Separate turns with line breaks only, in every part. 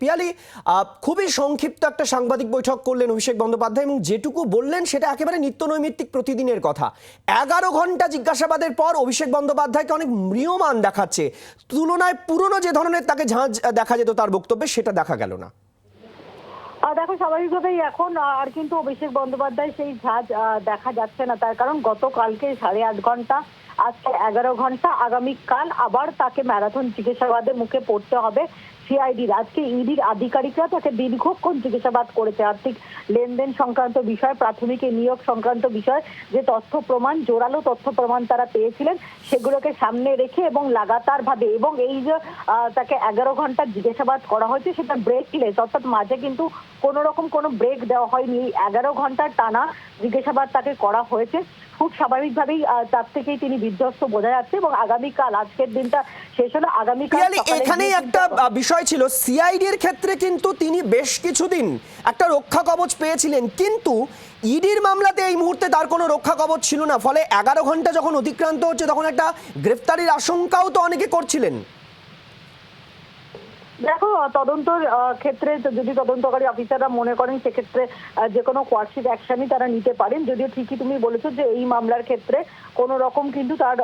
পিয়ালি, খুবই সংক্ষিপ্ত একটা সাংবাদিক বৈঠক করলেন অভিষেক বন্দ্যোপাধ্যায় এবং যেটুকু বললেন সেটা একেবারে নিত্যনৈমিত্তিক প্রতিদিনের কথা। 11 ঘন্টা জিজ্ঞাসাবাদের পর অভিষেক বন্দ্যোপাধ্যায়কে অনেক ম্রিয়মাণ দেখাচ্ছে। তুলনায় পুরনো যে ধরনের তাকে ঝাঁজ দেখা যেত তার বক্তব্যে, সেটা দেখা গেল না।
দেখো, স্বাভাবিকভাবেই এখন আর কিন্তু অভিষেক বন্দ্যোপাধ্যায় সেই ঝাঁজ দেখা যাচ্ছে না। তার কারণ গতকালকে 8.5 ঘন্টা, আজকে 11 ঘন্টা, আগামীকাল আবার তাকে ম্যারাথন জিজ্ঞাসাবাদের মুখে পড়তে হবে সিআইডির। আজকে ইডির আধিকারিকরা তাকে দীর্ঘক্ষণ জিজ্ঞাসাবাদ করেছে। আর্থিক লেনদেন সংক্রান্ত বিষয়, প্রাথমিক নিয়োগ সংক্রান্ত বিষয়, যে তথ্য প্রমাণ, জোরালো তথ্য প্রমাণ তারা পেয়েছিলেন, সেগুলোকে সামনে রেখে এবং লাগাতার ভাবে, এবং এই যে তাকে 11 ঘন্টা জিজ্ঞাসাবাদ করা হয়েছে সেটা ব্রেকলেস, অর্থাৎ মাঝে কিন্তু কোনো রকম কোনো ব্রেক দেওয়া হয়নি। 11 ঘন্টার টানা জিজ্ঞাসাবাদ তাকে করা হয়েছে। খুব স্বাভাবিকভাবেই তার থেকেই তিনি বিধ্বস্ত বোঝা যাচ্ছে। এবং আগামীকাল, আজকের দিনটা শেষ হলো, আগামীকাল
এখানেই একটা বিষয় ছিল, সিআইডির ক্ষেত্রে কিন্তু তিনি বেশ কিছুদিন একটা রক্ষা কবচ পেয়েছিলেন, কিন্তু ইডির মামলাতে এই মুহূর্তে তার কোনো রক্ষা কবচ ছিল না। ফলে 11 ঘন্টা যখন অতিক্রান্ত হচ্ছে তখন একটা গ্রেফতারির আশঙ্কাও তো অনেকে করছিলেন।
দেখো, তদন্তর ক্ষেত্রে যদি তদন্তকারী অফিসাররা মনে করেন সেক্ষেত্রে যে কোনো কোয়ার্সিভ অ্যাকশনই তারা নিতে পারেন। যদিও ঠিকই তুমি বলেছো যে এই মামলার ক্ষেত্রে কোনো রকম কিন্তু তার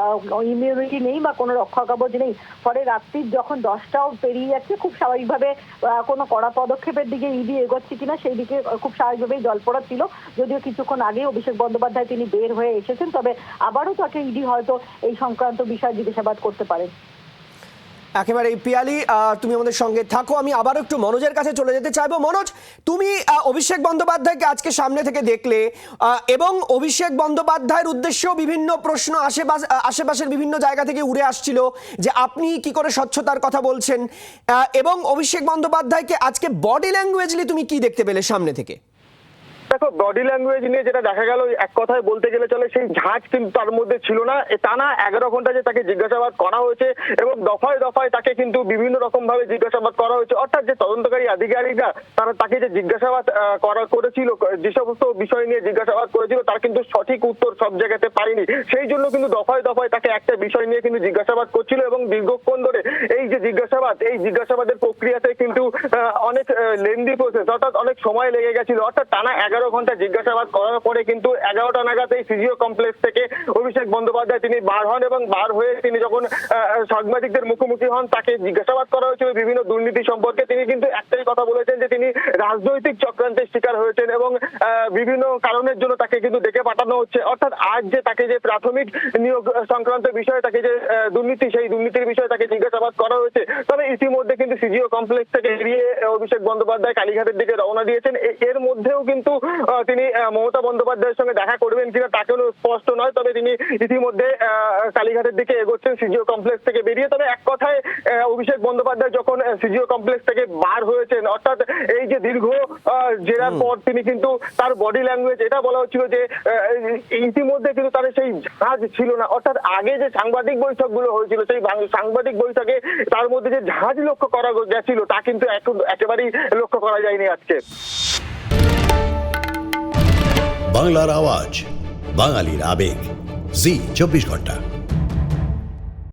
ইমিউনিটি নেই বা কোনো রক্ষা কবচ নেই। ফলে রাত্রির যখন 10টাও পেরিয়ে যাচ্ছে, খুব স্বাভাবিকভাবে কোনো কড়া পদক্ষেপের দিকে ইডি এগোচ্ছে কিনা সেই দিকে খুব স্বাভাবিকভাবেই জল্পনা ছিল। যদিও কিছুক্ষণ আগে অভিষেক বন্দ্যোপাধ্যায় তিনি বের হয়ে এসেছেন, তবে আবারও তাকে ইডি হয়তো এই সংক্রান্ত বিষয়ে জিজ্ঞাসাবাদ করতে পারেন।
একেবারে পিয়ালি, তুমি আমাদের সঙ্গে থাকো। আমি আবার একটু মনোজের কাছে চলে যেতে চাইবো। মনোজ, তুমি অভিষেক বন্দ্যোপাধ্যায়কে আজকে সামনে থেকে দেখলে এবং অভিষেক বন্দ্যোপাধ্যায়ের উদ্দেশ্যেও বিভিন্ন প্রশ্ন আশেপাশের বিভিন্ন জায়গা থেকে উড়ে আসছিল যে আপনি কি করে স্বচ্ছতার কথা বলছেন, এবং অভিষেক বন্দ্যোপাধ্যায়কে আজকে বডি ল্যাঙ্গুয়েজলি তুমি কি দেখতে পেলে সামনে থেকে?
দেখো, বডি ল্যাঙ্গুয়েজ নিয়ে যেটা দেখা গেল, এক কথায় বলতে গেলে চলে, সেই ঝাঁজ কিন্তু তার মধ্যে ছিল না। টানা 11 ঘন্টা যে তাকে জিজ্ঞাসাবাদ করা হয়েছে এবং দফায় দফায় তাকে কিন্তু বিভিন্ন রকম ভাবে জিজ্ঞাসাবাদ করা হয়েছে। অর্থাৎ যে তদন্তকারী আধিকারিকরা তারা তাকে যে জিজ্ঞাসাবাদ করেছিল, যে সমস্ত বিষয় নিয়ে জিজ্ঞাসাবাদ করেছিল, তার কিন্তু সঠিক উত্তর সব জায়গাতে পায়নি। সেই জন্য কিন্তু দফায় দফায় তাকে একটা বিষয় নিয়ে কিন্তু জিজ্ঞাসাবাদ করছিল এবং দীর্ঘক্ষণ ধরে এই যে জিজ্ঞাসাবাদ, এই জিজ্ঞাসাবাদের প্রক্রিয়াতে কিন্তু অনেক লেন্দি প্রসেস, অর্থাৎ অনেক সময় লেগে গেছিল। অর্থাৎ টানা 11 ঘন্টা জিজ্ঞাসাবাদ করার পরে কিন্তু 11টা নাগাদ এই সিজিও কমপ্লেক্স থেকে অভিষেক বন্দ্যোপাধ্যায় তিনি বার হন এবং বার হয়ে তিনি যখন সাংবাদিকদের মুখোমুখি হন, তাকে জিজ্ঞাসাবাদ করা হয়েছিল বিভিন্ন দুর্নীতি সম্পর্কে। তিনি কিন্তু একটাই কথা বলেছেন যে তিনি রাজনৈতিক চক্রান্তের শিকার হয়েছেন এবং বিভিন্ন কারণের জন্য তাকে কিন্তু ডেকে পাঠানো হচ্ছে। অর্থাৎ আজ যে তাকে যে প্রাথমিক নিয়োগ সংক্রান্ত বিষয়ে তাকে যে দুর্নীতি, সেই দুর্নীতির বিষয়ে তাকে জিজ্ঞাসাবাদ করা হয়েছে। তবে ইতিমধ্যে কিন্তু সিজিও কমপ্লেক্স থেকে বেরিয়ে অভিষেক বন্দ্যোপাধ্যায় কালীঘাটের দিকে রওনা দিয়েছেন। এর মধ্যেও কিন্তু তিনি মমতা বন্দ্যোপাধ্যায়ের সঙ্গে দেখা করবেন কিনা তা কোনো স্পষ্ট নয়। তবে তিনি ইতিমধ্যে কালীঘাটের দিকে এগোচ্ছেন সিজিও কমপ্লেক্স থেকে বেরিয়ে। তবে এক কথায় অভিষেক বন্দ্যোপাধ্যায় যখন সিজিও কমপ্লেক্স থেকে বার হয়েছেন, অর্থাৎ এই যে দীর্ঘ জেরার পর তিনি কিন্তু তার বডি ল্যাঙ্গুয়েজ, এটা বলা হচ্ছিল যে ইতিমধ্যে কিন্তু তার সেই ঝাঁজ ছিল না। অর্থাৎ আগে যে সাংবাদিক বৈঠকগুলো হয়েছিল, সেই সাংবাদিক বৈঠকে তার মধ্যে যে ঝাঁজ লক্ষ্য করা গেছিল তা কিন্তু একেবারেই লক্ষ্য করা যায়নি আজকে।
বাংলার আওয়াজ, বাঙালির আবেগ, জি 24 ঘন্টা।